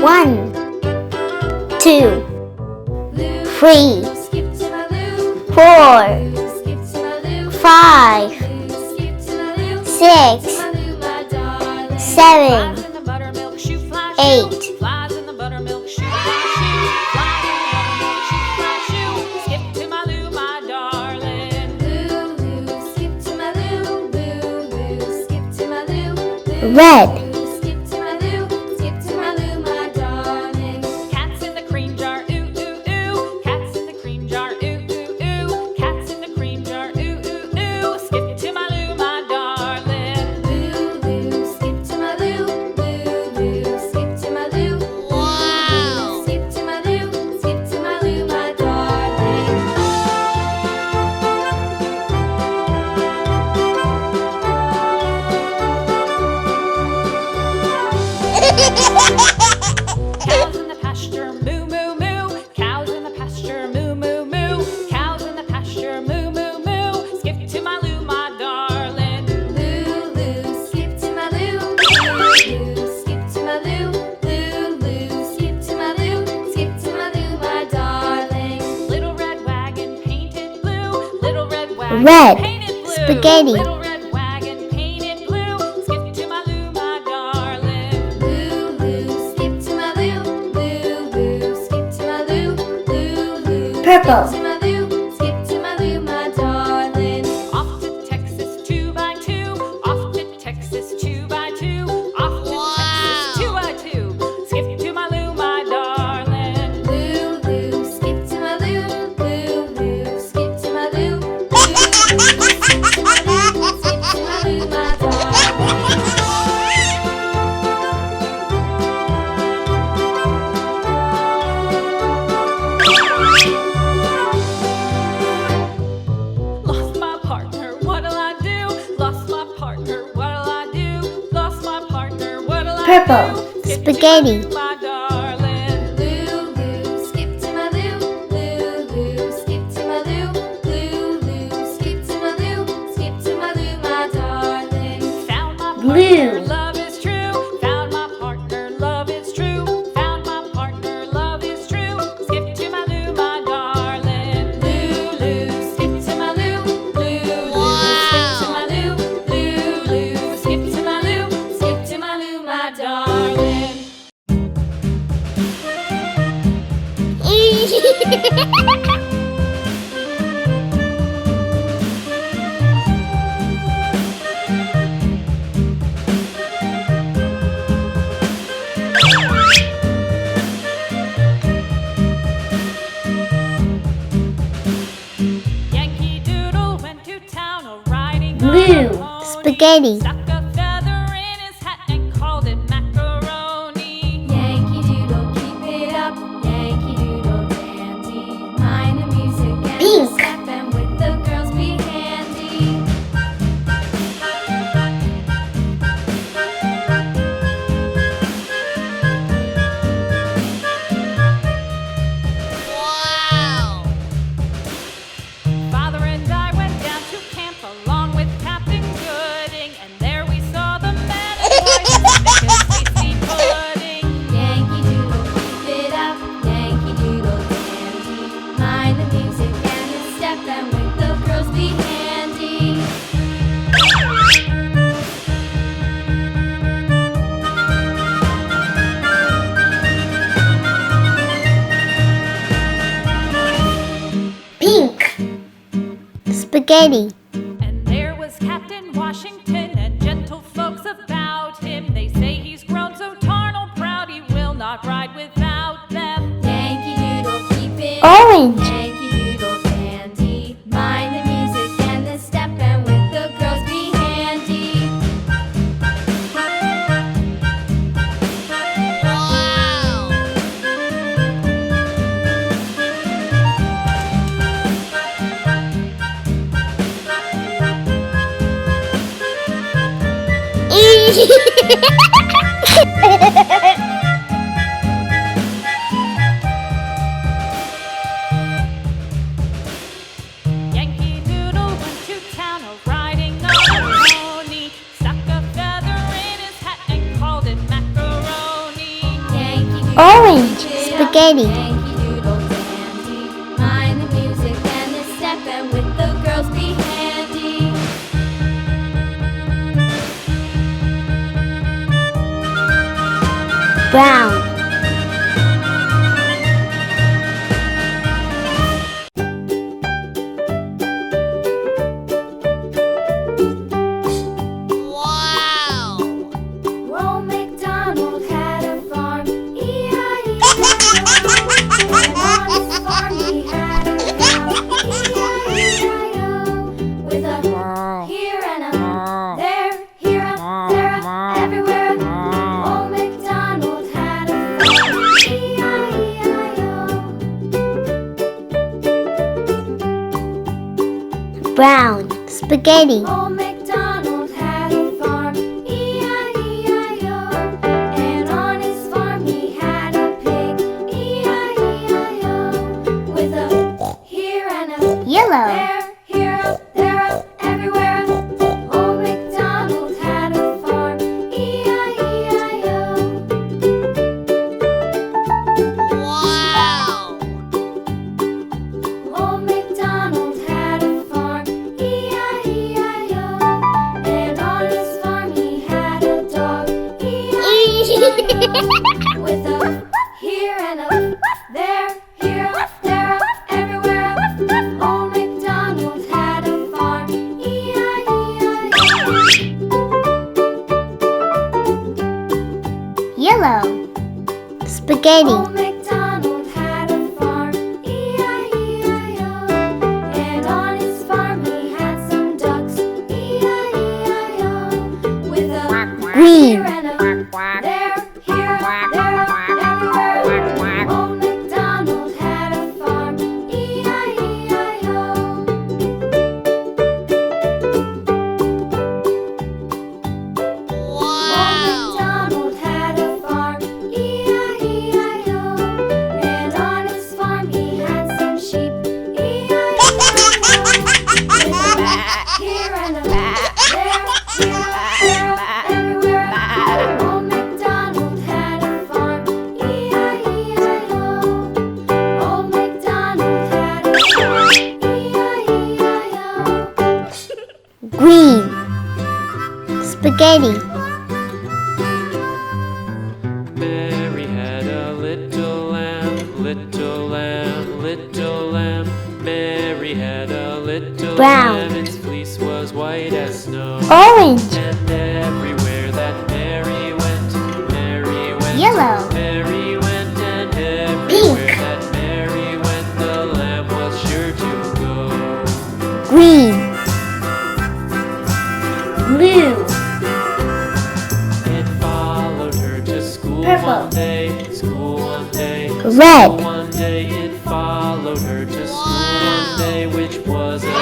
1, 2, 3, 4, 5, 6, 7, 8. Red. Cats in the cream jar, ooh, ooh, ooh. Cats in the cream jar, ooh, ooh, ooh. Cats in the cream jar, ooh, ooh, ooh. Skip to my Lou, my darling. Lou, Lou, skip to my Lou. Lou, Lou, skip to my Lou. Wow. Skip to my Lou, skip to my Lou, my darling. Cows in the pasture, moo, moo, moo. Cows in the pasture, moo, moo, moo. Cows in the pasture, moo, moo, moo. Skip to my Lou, my darling. Lou, Lou, skip to my Lou. Lou, Lou, skip to my Lou. Lou, Lou, skip to my Lou. Skip to my Lou, my darling. Little red wagon painted blue. Little red wagon Red. painted blue. Spaghetti. Little red wagon painted blue. Skip to my Lou, my darling. Lou, Lou, skip to my Lou. Lou, Lou, skip to my Lou. Lou, Lou, Purple. skip to my Lou. Skip to my Lou, my darling. Off to Texas 2x2. Off to Texas 2x2. Off to Texas 2x2. Skip to my Lou, my darling. Lou, Lou, skip to my Lou. Lou, Lou, skip to my Lou. Lou, Lou, skip to my Lou. Skip to my Lou, my darling. Lost my partner, what'll I do? Lost my partner, what'll I do? Lost my partner, what'll I Purple. do? Skip to Spaghetti. my Lou, my darling. Lou, Lou, skip to my Lou. Lou, Lou, skip to my Lou. Lou, Lou, skip to my Lou. Skip to my Lou, my darling. Found my Blue. partner, love is true. Found my partner, love is true. Found my partner, love is true. Skip to my Lou, my darling. Lou, Lou, skip to my Lou. Lou, Lou, skip to my Lou. Lou, Lou, skip to my Lou. Skip to my Lou, my darling. Yankee Doodle went to town a riding Blue. on a pony. Spaghetti. Stuck a feather in his hat and called it macaroni. Yankee Doodle, keep it up. Yankee Doodle, dandy. Mind the music and Pink. the step, and with the girls be handy. Father and I went down to camp along with Captain Gooding, and there we saw the man in white as thick as tasty pudding. Yankee Doodle, keep it up. Yankee Doodle, dandy. Mind the music and the step, and with the girls be handy. Pink. Spaghetti. And there was Captain Washington and gentle folks about him. They say he's grown so tarnal proud he will not ride without them. Yankee Doodle, keep it Orange. up. Yankee Doodle, dandy. Mind the music and the step, and with the girls be handy. Orange. Spaghetti. Yankee Doodle dandy. Mind the music and the step, and with the girls be handy. Brown. Old MacDonald had a farm, E-I-E-I-O. And on his farm he had a cow, E-I-E-I-O. With a here and a there, here a there, a everywhere. Old MacDonald had a farm, E-I-E-I-O. Brown. Spaghetti. Old MacDonald had a farm, E-I-E-I-O. And on his farm he had a pig, E-I-E-I-O. With a here and a Yellow. there, here a there, a everywhere. Old MacDonald had a farm, E-I-E-I-O. Old MacDonald had a farm, E-I-E-I-O. And on his farm he had a dog, E-I-E-I-O. With a here and a there, here, there, everywhere. Old MacDonald had a farm, E-I-E-I-O. Yellow. Spaghetti. Old MacDonald had a farm, E-I-E-I-O. And on his farm he had some ducks, E-I-E-I-O. With a Green. here and a there, here, there, everywhere. Old MacDonald had a farm, E-I-E-I-O. Old MacDonald had a farm, E-I-E-I-O. And on his farm he had some sheep, E-I-E-I-O. With a here and a there, here, there, everywhere. Old MacDonald had a farm, E-I-E-I-O. Old MacDonald had a farm, E-I-E-I-O. Green. Spaghetti. Mary had a little lamb, little lamb, little lamb. Mary had a little Brown. lamb, its fleece was white as snow. Orange. And everywhere that Mary went, Yellow. Mary went, and everywhere Pink. that Mary went, the lamb was sure to go. Green. Blue. It followed her to school Purple. one day, school one day. Red. One day it followed her to school one day, which was a